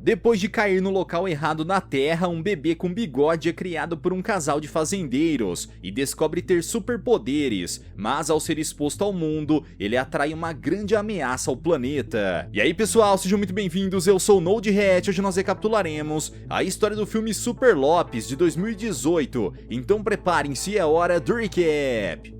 Depois de cair no local errado na Terra, um bebê com bigode é criado por um casal de fazendeiros e descobre ter superpoderes, mas ao ser exposto ao mundo, ele atrai uma grande ameaça ao planeta. E aí pessoal, sejam muito bem-vindos, eu sou o NodeHat. Hoje nós recapitularemos a história do filme Super Lopes de 2018, então preparem-se, é hora do recap.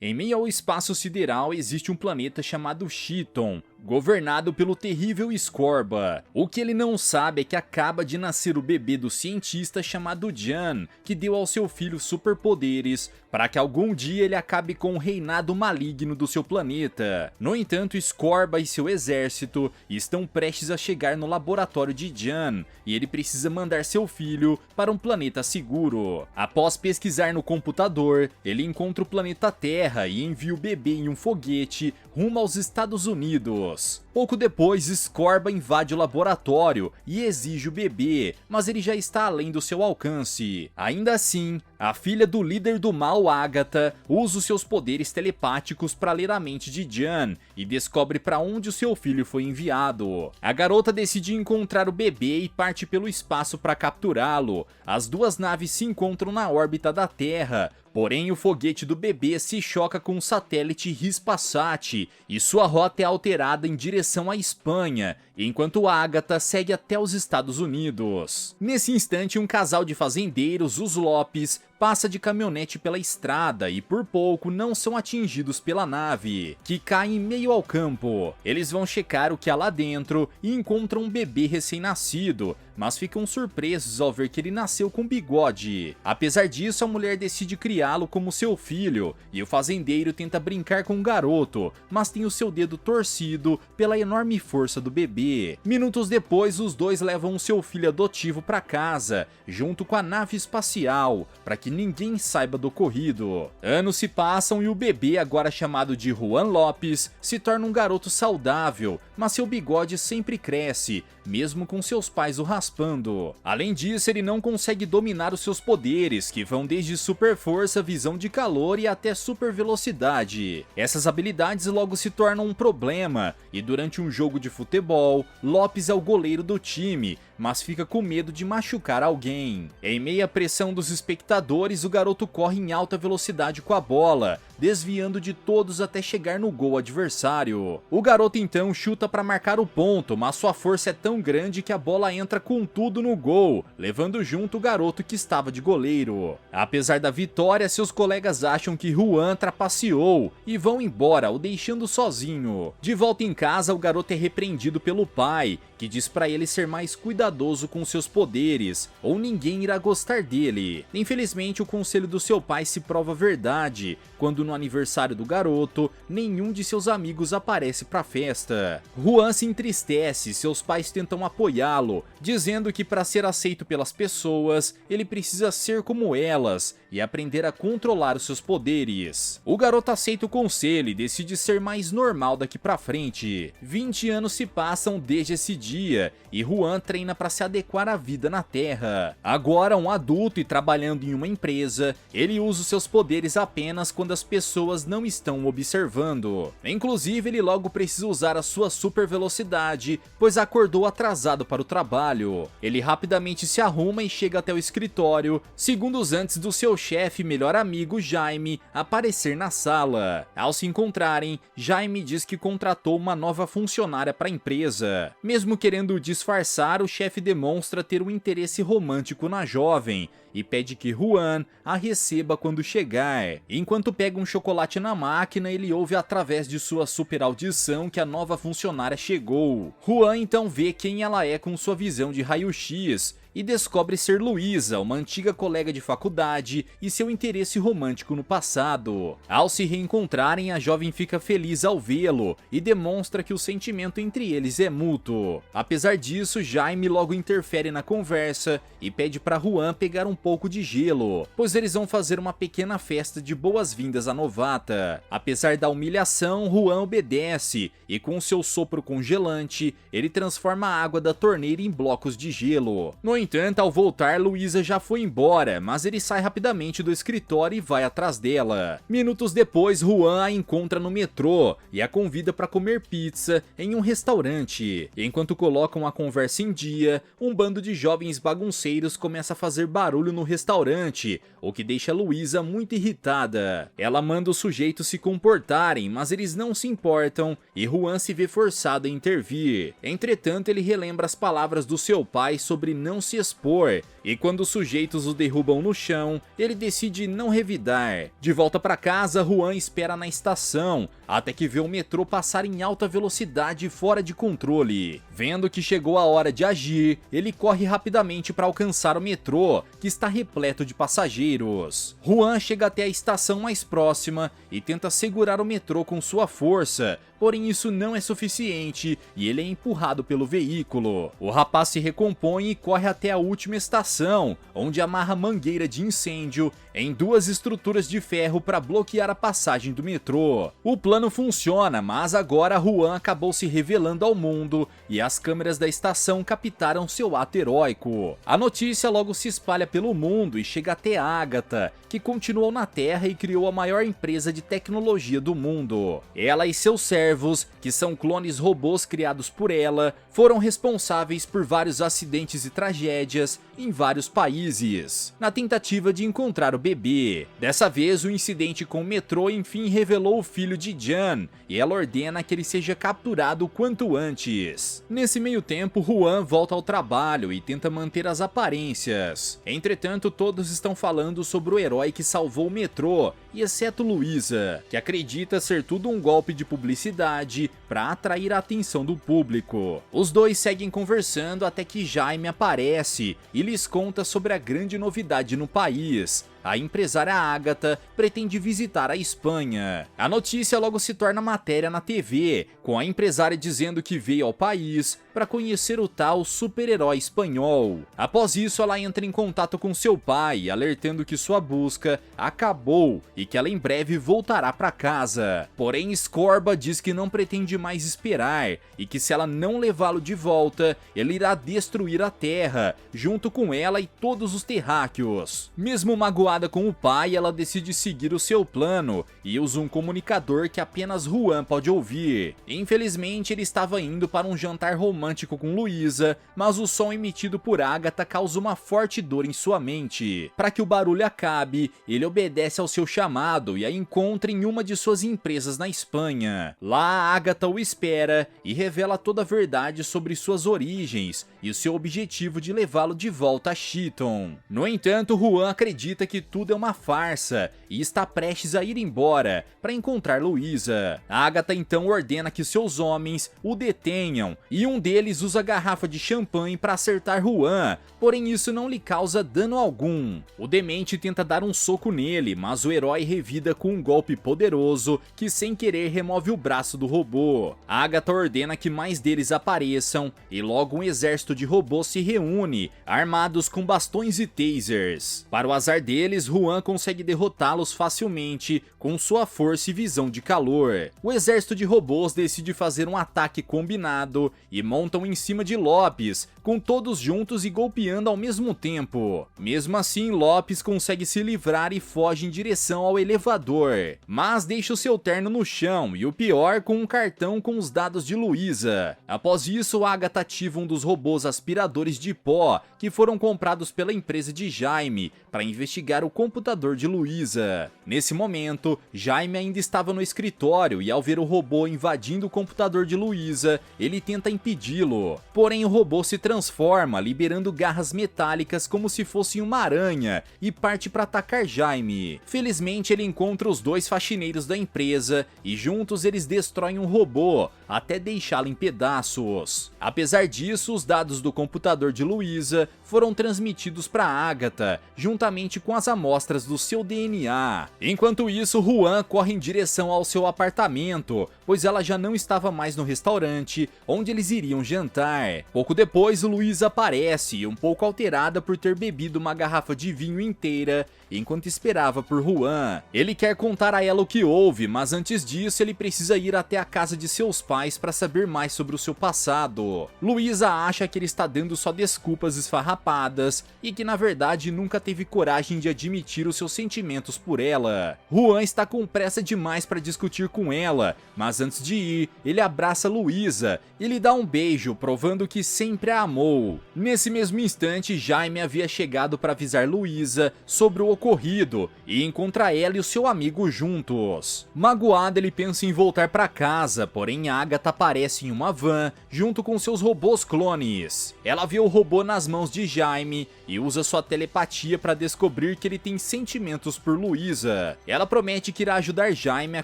Em meio ao espaço sideral existe um planeta chamado Chiton, governado pelo terrível Scorba. O que ele não sabe é que acaba de nascer o bebê do cientista chamado Jan, que deu ao seu filho superpoderes para que algum dia ele acabe com o reinado maligno do seu planeta. No entanto, Scorba e seu exército estão prestes a chegar no laboratório de Jan, e ele precisa mandar seu filho para um planeta seguro. Após pesquisar no computador, ele encontra o planeta Terra e envia o bebê em um foguete rumo aos Estados Unidos. Pouco depois, Scorba invade o laboratório e exige o bebê, mas ele já está além do seu alcance. Ainda assim, a filha do líder do mal, Agatha, usa os seus poderes telepáticos para ler a mente de Jan e descobre para onde o seu filho foi enviado. A garota decide encontrar o bebê e parte pelo espaço para capturá-lo. As duas naves se encontram na órbita da Terra, porém o foguete do bebê se choca com o satélite Hispasat e sua rota é alterada em direção à Espanha, enquanto Agatha segue até os Estados Unidos. Nesse instante, um casal de fazendeiros, os Lopes, passa de caminhonete pela estrada e por pouco não são atingidos pela nave, que cai em meio ao campo. Eles vão checar o que há lá dentro e encontram um bebê recém-nascido, mas ficam surpresos ao ver que ele nasceu com bigode. Apesar disso, a mulher decide criá-lo como seu filho, e o fazendeiro tenta brincar com o garoto, mas tem o seu dedo torcido pela enorme força do bebê. Minutos depois, os dois levam o seu filho adotivo para casa, junto com a nave espacial, para que ninguém saiba do ocorrido. Anos se passam e o bebê, agora chamado de Juan Lopes, se torna um garoto saudável, mas seu bigode sempre cresce, mesmo com seus pais o raspando. Além disso, ele não consegue dominar os seus poderes, que vão desde super força, visão de calor e até super velocidade. Essas habilidades logo se tornam um problema, e durante um jogo de futebol, Lopes é o goleiro do time, mas fica com medo de machucar alguém. Em meio à pressão dos espectadores, o garoto corre em alta velocidade com a bola, desviando de todos até chegar no gol adversário. O garoto então chuta para marcar o ponto, mas sua força é tão grande que a bola entra com tudo no gol, levando junto o garoto que estava de goleiro. Apesar da vitória, seus colegas acham que Juan trapaceou e vão embora, o deixando sozinho. De volta em casa, o garoto é repreendido pelo pai, que diz para ele ser mais cuidadoso com seus poderes, ou ninguém irá gostar dele. Infelizmente, o conselho do seu pai se prova verdade, quando no aniversário do garoto, nenhum de seus amigos aparece para a festa. Juan se entristece, seus pais tentam apoiá-lo, dizendo que para ser aceito pelas pessoas, ele precisa ser como elas e aprender a controlar os seus poderes. O garoto aceita o conselho e decide ser mais normal daqui pra frente. 20 anos se passam desde esse dia e Juan treina para se adequar à vida na Terra. Agora um adulto e trabalhando em uma empresa, ele usa os seus poderes apenas quando as pessoas não estão observando. Inclusive, ele logo precisa usar a sua super velocidade, pois acordou atrasado para o trabalho. Ele rapidamente se arruma e chega até o escritório, segundos antes do seu chefe e melhor amigo Jaime aparecer na sala. Ao se encontrarem, Jaime diz que contratou uma nova funcionária para a empresa. Mesmo querendo disfarçar, o chefe demonstra ter um interesse romântico na jovem e pede que Juan a receba quando chegar. Enquanto pega um chocolate na máquina, ele ouve através de sua super audição que a nova funcionária chegou. Juan então vê quem ela é com sua visão de raio-x e descobre ser Luísa, uma antiga colega de faculdade e seu interesse romântico no passado. Ao se reencontrarem, a jovem fica feliz ao vê-lo e demonstra que o sentimento entre eles é mútuo. Apesar disso, Jaime logo interfere na conversa e pede para Juan pegar um pouco de gelo, pois eles vão fazer uma pequena festa de boas-vindas à novata. Apesar da humilhação, Juan obedece e com seu sopro congelante, ele transforma a água da torneira em blocos de gelo. No entanto, ao voltar, Luísa já foi embora, mas ele sai rapidamente do escritório e vai atrás dela. Minutos depois, Juan a encontra no metrô e a convida para comer pizza em um restaurante. Enquanto colocam a conversa em dia, um bando de jovens bagunceiros começa a fazer barulho no restaurante, o que deixa Luísa muito irritada. Ela manda os sujeitos se comportarem, mas eles não se importam e Juan se vê forçado a intervir. Entretanto, ele relembra as palavras do seu pai sobre não se expor, e quando os sujeitos o derrubam no chão, ele decide não revidar. De volta para casa, Juan espera na estação, até que vê o metrô passar em alta velocidade fora de controle. Vendo que chegou a hora de agir, ele corre rapidamente para alcançar o metrô, que está repleto de passageiros. Juan chega até a estação mais próxima e tenta segurar o metrô com sua força, porém isso não é suficiente e ele é empurrado pelo veículo. O rapaz se recompõe e corre até a última estação, onde amarra mangueira de incêndio em duas estruturas de ferro para bloquear a passagem do metrô. O plano funciona, mas agora Juan acabou se revelando ao mundo e as câmeras da estação captaram seu ato heróico. A notícia logo se espalha pelo mundo e chega até Agatha, que continuou na Terra e criou a maior empresa de tecnologia do mundo. Ela e seus servos, que são clones robôs criados por ela, foram responsáveis por vários acidentes e tragédias em vários países, na tentativa de encontrar o bebê. Dessa vez, o incidente com o metrô enfim revelou o filho de Jan, e ela ordena que ele seja capturado o quanto antes. Nesse meio tempo, Juan volta ao trabalho e tenta manter as aparências. Entretanto, todos estão falando sobre o herói que salvou o metrô, e exceto Luísa, que acredita ser tudo um golpe de publicidade para atrair a atenção do público. Os dois seguem conversando até que Jaime aparece e lhes conta sobre a grande novidade no país. A empresária Agatha pretende visitar a Espanha. A notícia logo se torna matéria na TV, com a empresária dizendo que veio ao país para conhecer o tal super-herói espanhol. Após isso, ela entra em contato com seu pai, alertando que sua busca acabou e que ela em breve voltará para casa. Porém, Scorba diz que não pretende mais esperar e que se ela não levá-lo de volta, ele irá destruir a Terra, junto com ela e todos os terráqueos. Mesmo magoada com o pai, ela decide seguir o seu plano e usa um comunicador que apenas Juan pode ouvir. Infelizmente, ele estava indo para um jantar romântico com Luísa, mas o som emitido por Agatha causa uma forte dor em sua mente. Para que o barulho acabe, ele obedece ao seu chamado e a encontra em uma de suas empresas na Espanha. Lá, Agatha o espera e revela toda a verdade sobre suas origens e o seu objetivo de levá-lo de volta a Cheaton. No entanto, Juan acredita que tudo é uma farsa e está prestes a ir embora para encontrar Luísa. Agatha então ordena que seus homens o detenham e um deles usa a garrafa de champanhe para acertar Juan, porém isso não lhe causa dano algum. O demente tenta dar um soco nele, mas o herói revida com um golpe poderoso que sem querer remove o braço do robô. Agatha ordena que mais deles apareçam e logo um exército de robôs se reúne, armados com bastões e tasers. Para o azar deles, Juan consegue derrotá-los facilmente com sua força e visão de calor. O exército de robôs decide fazer um ataque combinado e montam em cima de Lopes, com todos juntos e golpeando ao mesmo tempo. Mesmo assim, Lopes consegue se livrar e foge em direção ao elevador, mas deixa o seu terno no chão e o pior, com um cartão com os dados de Luísa. Após isso, Agatha ativa um dos robôs aspiradores de pó que foram comprados pela empresa de Jaime para investigar o computador de Luísa. Nesse momento, Jaime ainda estava no escritório e ao ver o robô invadindo o computador de Luísa, ele tenta impedi-lo. Porém, o robô se transforma, liberando garras metálicas como se fosse uma aranha e parte para atacar Jaime. Felizmente, ele encontra os dois faxineiros da empresa e juntos eles destroem um robô até deixá-lo em pedaços. Apesar disso, os dados do computador de Luísa foram transmitidos para Agatha, juntamente com as amostras do seu DNA. Enquanto isso, Juan corre em direção ao seu apartamento, pois ela já não estava mais no restaurante onde eles iriam jantar. Pouco depois, Luísa aparece, um pouco alterada por ter bebido uma garrafa de vinho inteira, enquanto esperava por Juan. Ele quer contar a ela o que houve, mas antes disso ele precisa ir até a casa de seus pais para saber mais sobre o seu passado. Luísa acha que ele está dando só desculpas esfarrapadas e que na verdade nunca teve coragem de admitir os seus sentimentos por ela. Juan está com pressa demais para discutir com ela, mas antes de ir, ele abraça Luísa e lhe dá um beijo, provando que sempre a amou. Nesse mesmo instante, Jaime havia chegado para avisar Luísa sobre o ocorrido e encontra ela e o seu amigo juntos. Magoado, ele pensa em voltar para casa, porém Agatha aparece em uma van junto com seus robôs clones. Ela vê o robô nas mãos de Jaime e usa sua telepatia para descobrir que ele tem sentimentos por Luísa. Ela promete que irá ajudar Jaime a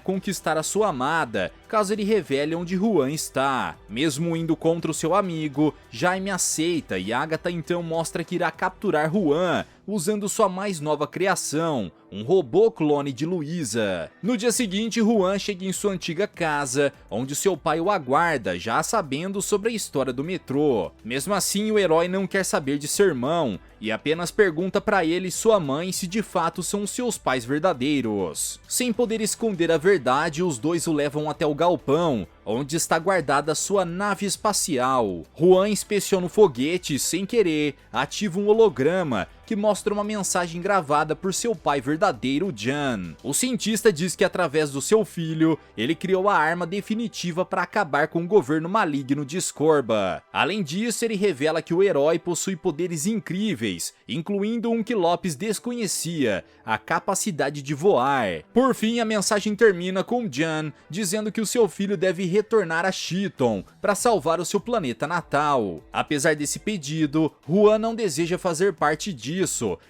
conquistar a sua amada, caso ele revele onde Juan está. Mesmo indo contra o seu amigo, Jaime aceita e Agatha então mostra que irá capturar Juan, usando sua mais nova criação, um robô clone de Luísa. No dia seguinte, Juan chega em sua antiga casa, onde seu pai o aguarda, já sabendo sobre a história do metrô. Mesmo assim, o herói não quer saber de seu irmão e apenas pergunta para ele e sua mãe se de fato são seus pais verdadeiros. Sem poder esconder a verdade, os dois o levam até o galpão, onde está guardada sua nave espacial. Juan inspeciona o foguete e, sem querer, ativa um holograma que mostra uma mensagem gravada por seu pai verdadeiro, Jan. O cientista diz que através do seu filho, ele criou a arma definitiva para acabar com o governo maligno de Scorba. Além disso, ele revela que o herói possui poderes incríveis, incluindo um que Lopes desconhecia, a capacidade de voar. Por fim, a mensagem termina com Jan dizendo que o seu filho deve retornar a Cheaton para salvar o seu planeta natal. Apesar desse pedido, Juan não deseja fazer parte disso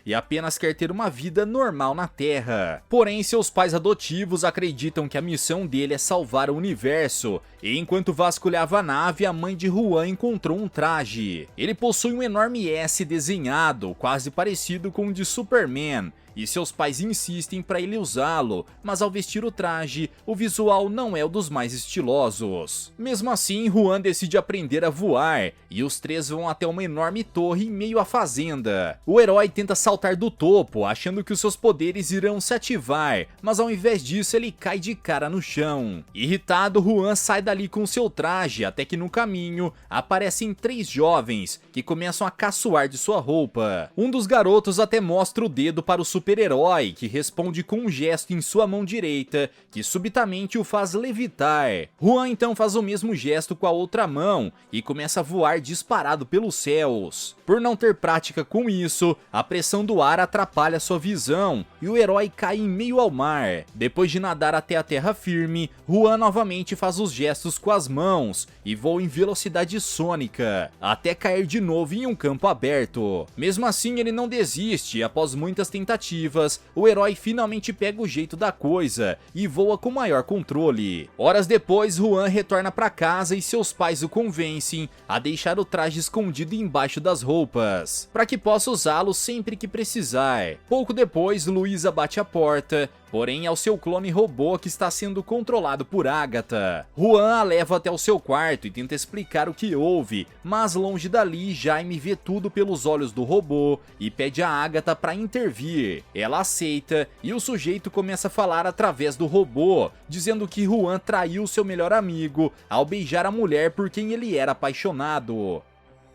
e apenas quer ter uma vida normal na Terra. Porém, seus pais adotivos acreditam que a missão dele é salvar o universo, e enquanto vasculhava a nave, a mãe de Juan encontrou um traje. Ele possui um enorme S desenhado, quase parecido com o de Superman, e seus pais insistem para ele usá-lo, mas ao vestir o traje, o visual não é o dos mais estilosos. Mesmo assim, Juan decide aprender a voar, e os três vão até uma enorme torre em meio à fazenda. O herói tenta saltar do topo, achando que os seus poderes irão se ativar, mas ao invés disso ele cai de cara no chão. Irritado, Juan sai dali com seu traje, até que no caminho aparecem três jovens, que começam a caçoar de sua roupa. Um dos garotos até mostra o dedo para o super-herói, que responde com um gesto em sua mão direita, que subitamente o faz levitar. Juan então faz o mesmo gesto com a outra mão, e começa a voar disparado pelos céus. Por não ter prática com isso, a pressão do ar atrapalha sua visão, e o herói cai em meio ao mar. Depois de nadar até a terra firme, Juan novamente faz os gestos com as mãos, e voa em velocidade sônica, até cair de novo em um campo aberto. Mesmo assim, ele não desiste, e após muitas tentativas, o herói finalmente pega o jeito da coisa, e voa com maior controle. Horas depois, Juan retorna para casa e seus pais o convencem a deixar o traje escondido embaixo das roupas, para que possa usá-lo sempre que precisar. Pouco depois, Luísa bate a porta, porém é o seu clone robô que está sendo controlado por Agatha. Juan a leva até o seu quarto e tenta explicar o que houve, mas longe dali, Jaime vê tudo pelos olhos do robô e pede a Agatha para intervir. Ela aceita e o sujeito começa a falar através do robô, dizendo que Juan traiu seu melhor amigo ao beijar a mulher por quem ele era apaixonado.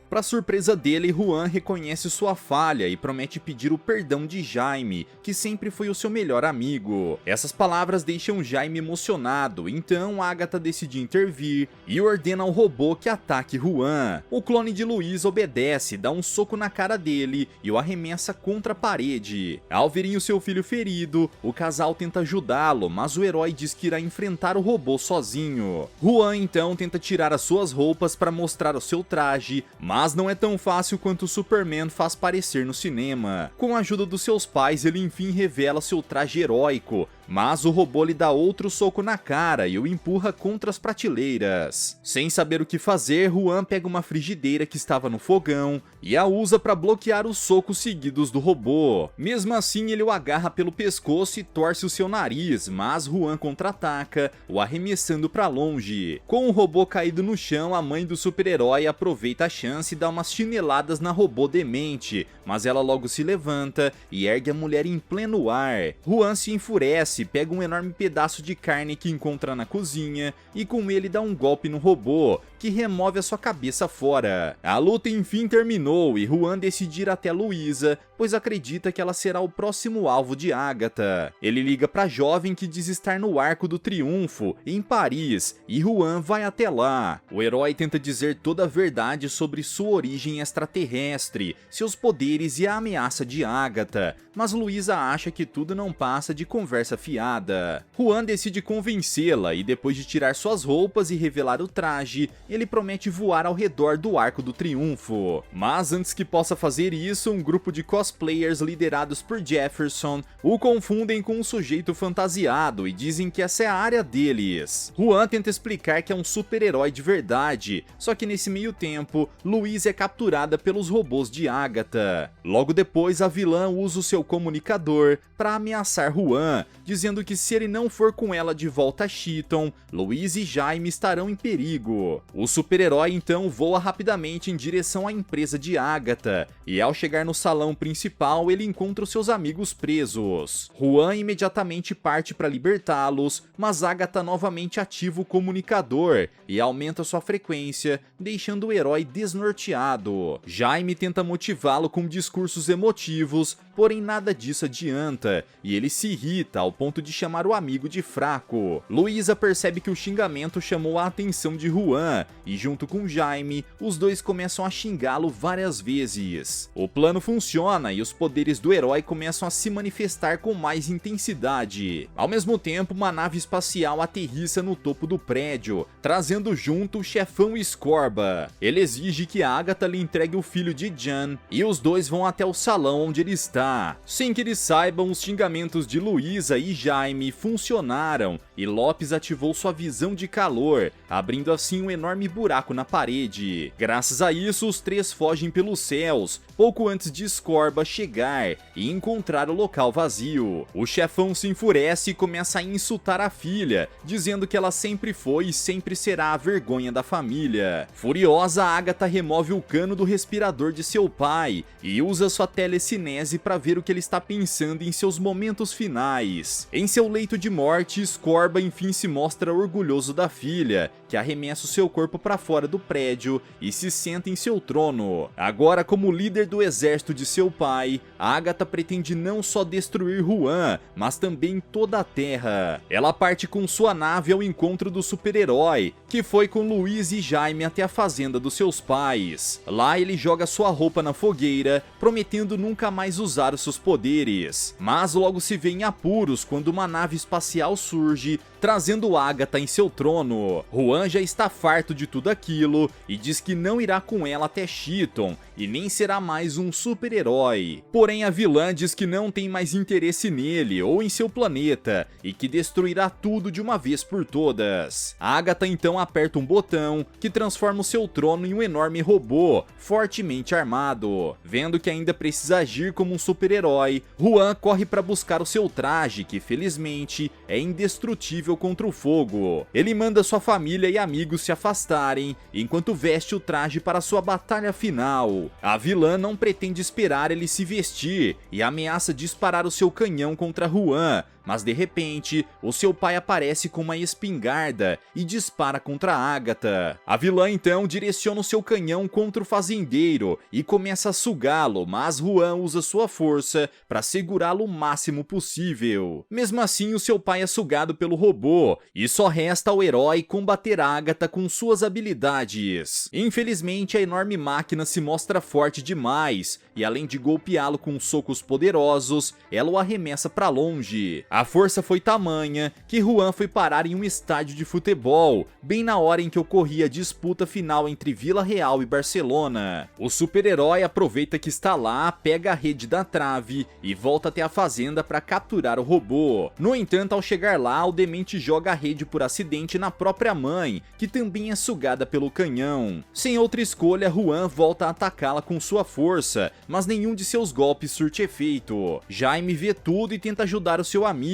Para surpresa dele, Juan reconhece sua falha e promete pedir o perdão de Jaime, que sempre foi o seu melhor amigo. Essas palavras deixam Jaime emocionado, então Agatha decide intervir e ordena ao robô que ataque Juan. O clone de Luísa obedece, dá um soco na cara dele e o arremessa contra a parede. Ao verem o seu filho ferido, o casal tenta ajudá-lo, mas o herói diz que irá enfrentar o robô sozinho. Juan então tenta tirar as suas roupas para mostrar o seu traje, mas não é tão fácil quanto o Superman faz parecer no cinema. Com a ajuda dos seus pais, ele enfim revela seu traje heróico, mas o robô lhe dá outro soco na cara e o empurra contra as prateleiras. Sem saber o que fazer, Juan pega uma frigideira que estava no fogão e a usa para bloquear os socos seguidos do robô. Mesmo assim, ele o agarra pelo pescoço e torce o seu nariz, mas Juan contra-ataca, o arremessando para longe. Com o robô caído no chão, a mãe do super-herói aproveita a chance e dá umas chineladas na robô demente, mas ela logo se levanta e ergue a mulher em pleno ar. Juan se enfurece, pega um enorme pedaço de carne que encontra na cozinha e com ele dá um golpe no robô, que remove a sua cabeça fora. A luta enfim terminou e Juan decide ir até Luísa, pois acredita que ela será o próximo alvo de Agatha. Ele liga pra jovem que diz estar no Arco do Triunfo, em Paris, e Juan vai até lá. O herói tenta dizer toda a verdade sobre sua origem extraterrestre, seus poderes e a ameaça de Agatha, mas Luísa acha que tudo não passa de conversa fiada. Juan decide convencê-la e depois de tirar suas roupas e revelar o traje, ele promete voar ao redor do Arco do Triunfo. Mas antes que possa fazer isso, um grupo de cosplayers liderados por Jefferson o confundem com um sujeito fantasiado e dizem que essa é a área deles. Juan tenta explicar que é um super-herói de verdade, só que nesse meio tempo, Louise é capturada pelos robôs de Agatha. Logo depois, a vilã usa o seu comunicador para ameaçar Juan, dizendo que se ele não for com ela de volta a Cheaton, Louise e Jaime estarão em perigo. O super-herói então voa rapidamente em direção à empresa de Agatha, e ao chegar no salão principal ele encontra os seus amigos presos. Juan imediatamente parte para libertá-los, mas Agatha novamente ativa o comunicador e aumenta sua frequência, deixando o herói desnorteado. Jaime tenta motivá-lo com discursos emotivos, porém nada disso adianta, e ele se irrita ao ponto de chamar o amigo de fraco. Luísa percebe que o xingamento chamou a atenção de Juan, e junto com Jaime, os dois começam a xingá-lo várias vezes. O plano funciona e os poderes do herói começam a se manifestar com mais intensidade. Ao mesmo tempo, uma nave espacial aterrissa no topo do prédio, trazendo junto o chefão Scorba. Ele exige que Agatha lhe entregue o filho de Jan, e os dois vão até o salão onde ele está. Sem que eles saibam, os xingamentos de Luísa e Jaime funcionaram, e Lopes ativou sua visão de calor, abrindo assim um enorme buraco na parede. Graças a isso, os três fogem pelos céus, pouco antes de Scorba chegar e encontrar o local vazio. O chefão se enfurece e começa a insultar a filha, dizendo que ela sempre foi e sempre será a vergonha da família. Furiosa, Agatha remove o cano do respirador de seu pai e usa sua telecinese para ver o que ele está pensando em seus momentos finais. Em seu leito de morte, Scorba enfim se mostra orgulhoso da filha, que arremessa o seu corpo para fora do prédio e se senta em seu trono. Agora, como líder do exército de seu pai, Agatha pretende não só destruir Juan, mas também toda a Terra. Ela parte com sua nave ao encontro do super-herói, que foi com Luiz e Jaime até a fazenda dos seus pais. Lá ele joga sua roupa na fogueira, prometendo nunca mais usar os seus poderes. Mas logo se vê em apuros quando uma nave espacial surge, trazendo Agatha em seu trono. Juan já está farto de tudo aquilo e diz que não irá com ela até Cheaton e nem será mais um super-herói. Porém, a vilã diz que não tem mais interesse nele ou em seu planeta e que destruirá tudo de uma vez por todas. Agatha então aperta um botão que transforma o seu trono em um enorme robô, fortemente armado. Vendo que ainda precisa agir como um super-herói, Juan corre para buscar o seu traje, que felizmente é indestrutível contra o fogo. Ele manda sua família e amigos se afastarem, enquanto veste o traje para sua batalha final. A vilã não pretende esperar ele se vestir e ameaça disparar o seu canhão contra Juan, mas de repente, o seu pai aparece com uma espingarda e dispara contra Agatha. A vilã então direciona o seu canhão contra o fazendeiro e começa a sugá-lo, mas Juan usa sua força para segurá-lo o máximo possível. Mesmo assim, o seu pai é sugado pelo robô e só resta ao herói combater Agatha com suas habilidades. Infelizmente, a enorme máquina se mostra forte demais e além de golpeá-lo com socos poderosos, ela o arremessa para longe. A força foi tamanha que Juan foi parar em um estádio de futebol, bem na hora em que ocorria a disputa final entre Vila Real e Barcelona. O super-herói aproveita que está lá, pega a rede da trave e volta até a fazenda para capturar o robô. No entanto, ao chegar lá, o demente joga a rede por acidente na própria mãe, que também é sugada pelo canhão. Sem outra escolha, Juan volta a atacá-la com sua força, mas nenhum de seus golpes surte efeito. Jaime vê tudo e tenta ajudar o seu amigo,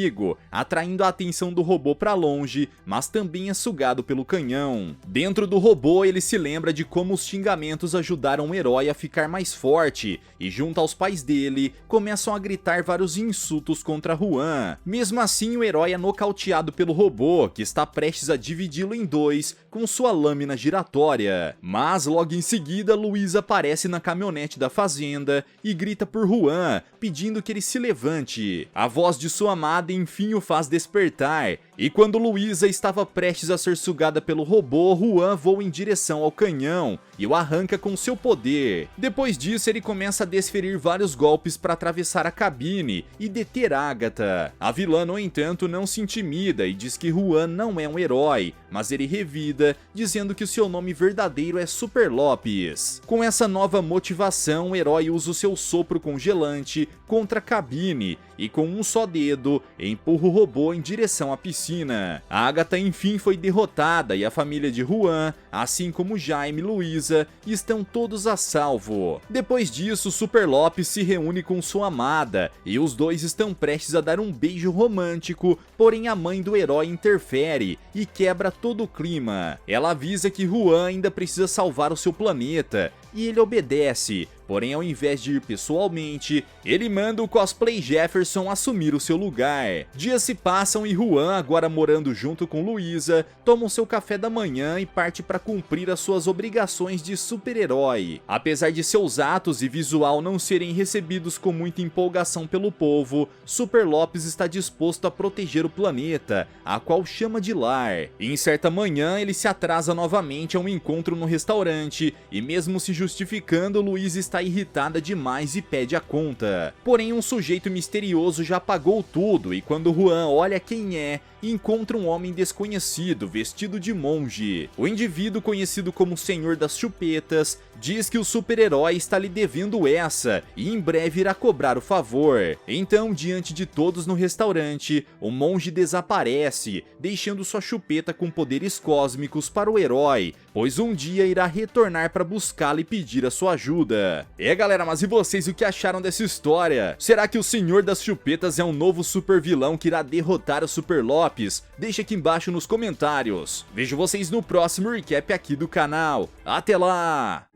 atraindo a atenção do robô para longe, mas também é sugado pelo canhão. Dentro do robô, ele se lembra de como os xingamentos ajudaram o herói a ficar mais forte, e junto aos pais dele, começam a gritar vários insultos contra Juan. Mesmo assim, o herói é nocauteado pelo robô, que está prestes a dividi-lo em dois com sua lâmina giratória. Mas logo em seguida, Luísa aparece na caminhonete da fazenda e grita por Juan, pedindo que ele se levante. A voz de sua amada enfim o faz despertar, e quando Luísa estava prestes a ser sugada pelo robô, Juan voa em direção ao canhão e o arranca com seu poder. Depois disso, ele começa a desferir vários golpes para atravessar a cabine e deter Agatha. A vilã, no entanto, não se intimida e diz que Juan não é um herói, mas ele revida, dizendo que o seu nome verdadeiro é Super Lopes. Com essa nova motivação, o herói usa o seu sopro congelante contra a cabine e com um só dedo empurra o robô em direção à piscina. A Agatha enfim foi derrotada e a família de Juan, assim como Jaime e Luísa, estão todos a salvo. Depois disso, Super Lopes se reúne com sua amada e os dois estão prestes a dar um beijo romântico, porém a mãe do herói interfere e quebra todo o clima. Ela avisa que Juan ainda precisa salvar o seu planeta e ele obedece. Porém, ao invés de ir pessoalmente, ele manda o cosplay Jefferson assumir o seu lugar. Dias se passam e Juan, agora morando junto com Luísa, toma o seu café da manhã e parte para cumprir as suas obrigações de super-herói. Apesar de seus atos e visual não serem recebidos com muita empolgação pelo povo, Super Lopes está disposto a proteger o planeta, a qual chama de lar. Em certa manhã, ele se atrasa novamente a um encontro no restaurante e, mesmo se justificando, Luísa está irritada demais e pede a conta. Porém, um sujeito misterioso já pagou tudo e quando Juan olha quem é, encontra um homem desconhecido vestido de monge. O indivíduo, conhecido como Senhor das Chupetas, diz que o super-herói está lhe devendo essa e em breve irá cobrar o favor. Então, diante de todos no restaurante, o monge desaparece, deixando sua chupeta com poderes cósmicos para o herói, pois um dia irá retornar para buscá-lo e pedir a sua ajuda. Galera, mas e vocês, o que acharam dessa história? Será que o Senhor das Chupetas é um novo super vilão que irá derrotar o Super Lopes? Deixa aqui embaixo nos comentários. Vejo vocês no próximo recap aqui do canal. Até lá!